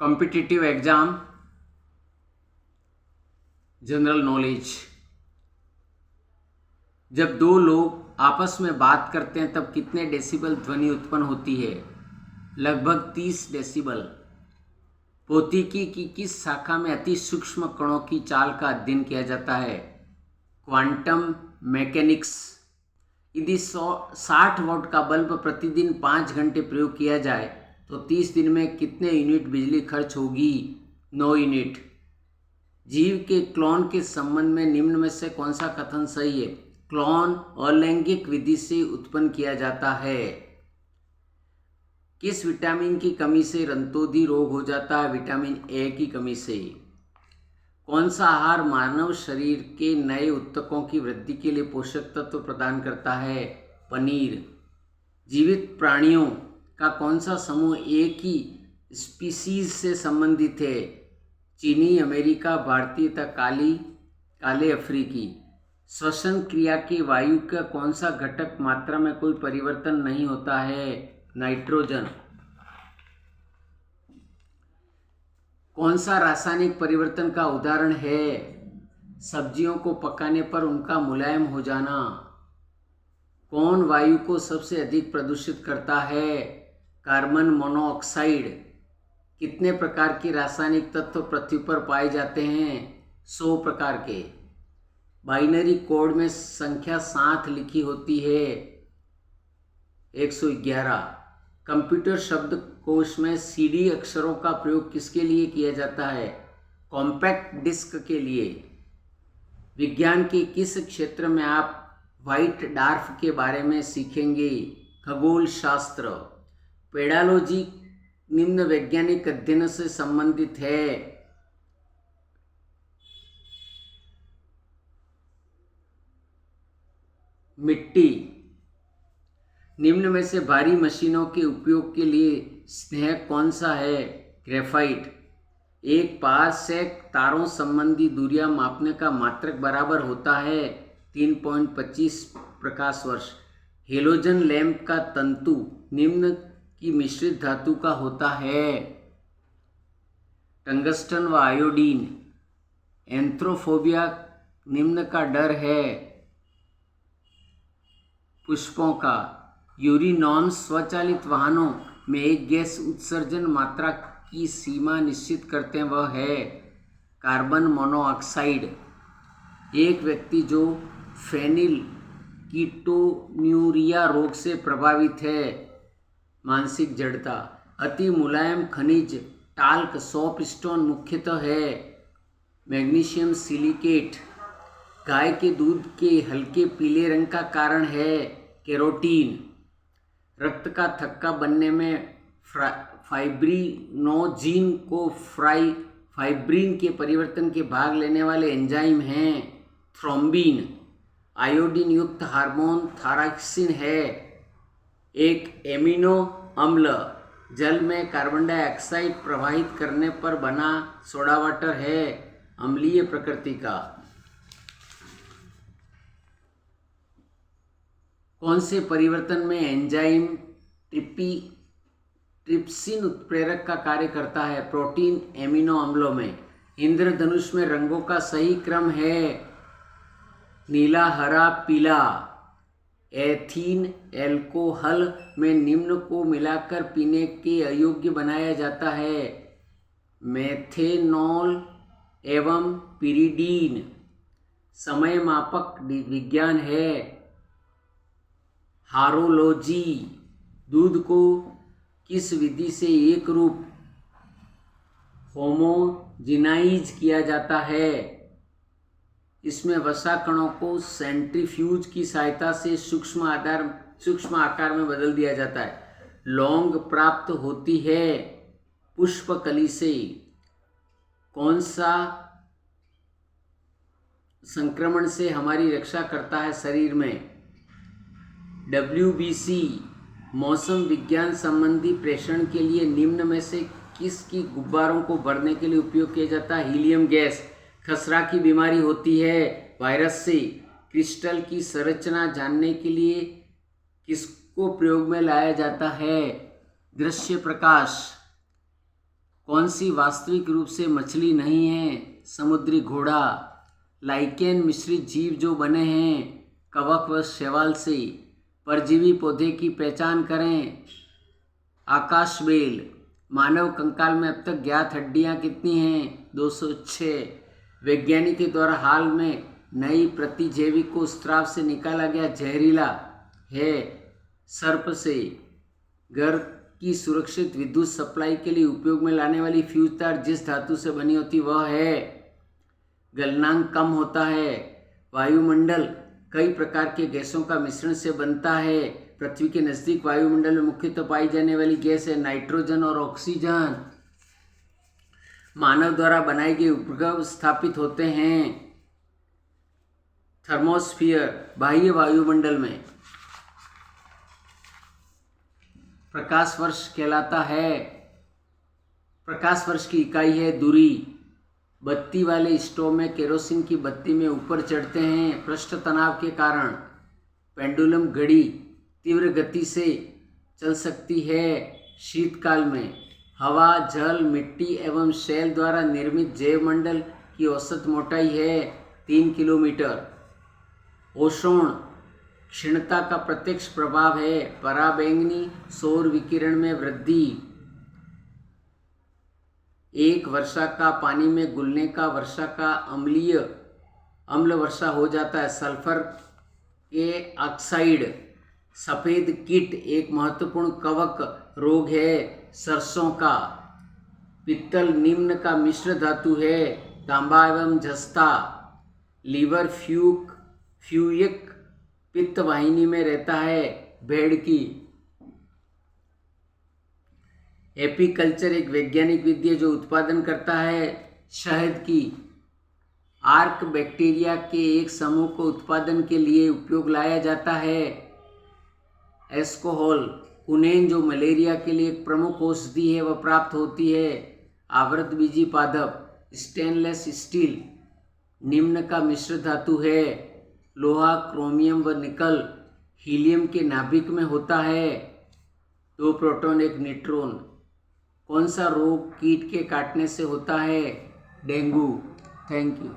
Competitive exam, general knowledge. जब दो लोग आपस में बात करते हैं तब कितने डेसिबल ध्वनि उत्पन्न होती है? लगभग 30 डेसिबल। भौतिकी की किस शाखा में अति सूक्ष्म कणों की चाल का अध्ययन किया जाता है? Quantum mechanics. यदि 60 वाट का बल्ब प्रतिदिन 5 घंटे प्रयोग किया जाए तो 30 दिन में कितने यूनिट बिजली खर्च होगी? 9 यूनिट। जीव के क्लोन के संबंध में निम्न में से कौन सा कथन सही है? क्लोन अलैंगिक विधि से उत्पन्न किया जाता है। किस विटामिन की कमी से रंतोधी रोग हो जाता है? विटामिन ए की कमी से। कौन सा आहार मानव शरीर के नए ऊतकों की वृद्धि के लिए पोषक तत्व प्रदान करता है? पनीर। जीवित प्राणियों का कौन सा समूह एक ही स्पीसीज से संबंधित है? चीनी, अमेरिका, भारतीय तथा काले अफ्रीकी। श्वसन क्रिया के वायु का कौन सा घटक मात्रा में कोई परिवर्तन नहीं होता है? नाइट्रोजन। कौन सा रासायनिक परिवर्तन का उदाहरण है? सब्जियों को पकाने पर उनका मुलायम हो जाना। कौन वायु को सबसे अधिक प्रदूषित करता है? Carbon monoxide. कितने प्रकार के रासायनिक तत्व पृथ्वी पर पाए जाते हैं? 100 प्रकार के। बाइनरी कोड में संख्या 7 लिखी होती है 111। कंप्यूटर शब्दकोश में सीडी अक्षरों का प्रयोग किसके लिए किया जाता है? कॉम्पैक्ट डिस्क के लिए। विज्ञान के किस क्षेत्र में आप व्हाइट डार्फ के बारे में सीखेंगे? खगोल शास्त्र। पेडालॉजी निम्न वैज्ञानिक अध्ययन से संबंधित है? मिट्टी। निम्न में से भारी मशीनों के उपयोग के लिए स्नेहक कौन सा है? ग्रेफाइट। एक पारसेक तारों संबंधी दूरियां मापने का मात्रक बराबर होता है 3.25 प्रकाश वर्ष। हेलोजन लैंप का तंतु निम्न की मिश्रित धातु का होता है? टंगस्टन व आयोडीन। एंथ्रोफोबिया निम्न का डर है? पुष्पों का। यूरिनॉर्म्स स्वचालित वाहनों में एक गैस उत्सर्जन मात्रा की सीमा निश्चित करते हैं, वह है कार्बन मोनोऑक्साइड। एक व्यक्ति जो फेनिल कीटोन्यूरिया रोग से प्रभावित है, मानसिक जड़ता। अति मुलायम खनिज टाल्क सोपस्टोन मुख्यतः है मैग्नीशियम सिलिकेट। गाय के दूध के हल्के पीले रंग का कारण है केरोटीन। रक्त का थक्का बनने में फाइब्रिनोजीन को फाइब्रिन के परिवर्तन के भाग लेने वाले एंजाइम हैं थ्रोम्बिन। आयोडीन युक्त हार्मोन थायरॉक्सिन है एक एमिनो अम्ल। जल में कार्बन डाइऑक्साइड प्रवाहित करने पर बना सोडा वाटर है अम्लीय प्रकृति का। कौन से परिवर्तन में एंजाइम ट्रिप्सिन उत्प्रेरक का कार्य करता है? प्रोटीन एमिनो अम्लों में। इंद्रधनुष में रंगों का सही क्रम है नीला, हरा, पीला। एथीन एल्कोहल में निम्न को मिलाकर पीने के अयोग्य बनाया जाता है मेथेनॉल एवं पिरिडीन। समय मापक विज्ञान है हारोलॉजी। दूध को किस विधि से एक रूप होमोजिनाइज किया जाता है? इसमें वसा कणों को सेंट्रीफ्यूज की सहायता से सूक्ष्म आकार में बदल दिया जाता है। लौंग प्राप्त होती है पुष्पकली से। कौन सा संक्रमण से हमारी रक्षा करता है शरीर में? WBC। मौसम विज्ञान संबंधी प्रेषण के लिए निम्न में से किसकी गुब्बारों को भरने के लिए उपयोग किया जाता है? Helium gas. खसरा की बीमारी होती है वायरस से। क्रिस्टल की संरचना जानने के लिए किसको प्रयोग में लाया जाता है? दृश्य प्रकाश। कौन सी वास्तविक रूप से मछली नहीं है? समुद्री घोड़ा। लाइकेन मिश्रित जीव जो बने हैं कवक व शैवाल से। परजीवी पौधे की पहचान करें। आकाश बेल। मानव कंकाल में अब तक ज्ञात हड्डियां कितनी हैं? 206। वैज्ञानिक के द्वारा हाल में नई प्रतिजैविक को स्राव से निकाला गया जहरीला है सर्प से। घर की सुरक्षित विद्युत सप्लाई के लिए उपयोग में लाने वाली फ्यूज तार जिस धातु से बनी होती वह है। गलनांक कम होता है। वायुमंडल कई प्रकार के गैसों का मिश्रण से बनता है। पृथ्वी के नज़दीक वायुमंडल में मुख्यतः पाई जाने वाली गैस है नाइट्रोजन और ऑक्सीजन। मानव द्वारा बनाए गए उपग्रह स्थापित होते हैं थर्मोस्फियर बाह्य वायुमंडल में। प्रकाश वर्ष कहलाता है। प्रकाश वर्ष की इकाई है दूरी। बत्ती वाले स्टोव में केरोसिन की बत्ती में ऊपर चढ़ते हैं पृष्ठ तनाव के कारण। पेंडुलम घड़ी तीव्र गति से चल सकती है शीतकाल में। हवा, जल, मिट्टी एवं शैल द्वारा निर्मित जैवमंडल की औसत मोटाई है 3 किलोमीटर। ओशोन क्षीणता का प्रत्यक्ष प्रभाव है। पराबैंगनी सौर विकिरण में वृद्धि। एक वर्षा का पानी में घुलने का वर्षा का अम्ल वर्षा हो जाता है। सल्फर के ऑक्साइड। सफ़ेद कीट एक महत्वपूर्ण कवक रोग है सरसों का। पित्तल निम्न का मिश्र धातु है तांबा एवं जस्ता। लीवर फ्यूयक पित्त वाहिनी में रहता है भेड़ की। एपीकल्चर एक वैज्ञानिक विधि है जो उत्पादन करता है शहद की। आर्क बैक्टीरिया के एक समूह को उत्पादन के लिए उपयोग लाया जाता है। एस्कोहॉल कुनेन जो मलेरिया के लिए एक प्रमुख औषधि है वह प्राप्त होती है आवृतबीजी पादप। स्टेनलेस स्टील निम्न का मिश्र धातु है। लोहा, क्रोमियम व निकल हीलियम के नाभिक में होता है। 2 प्रोटॉन 1 न्यूट्रॉन। कौन सा रोग कीट के काटने से होता है? डेंगू। Thank you.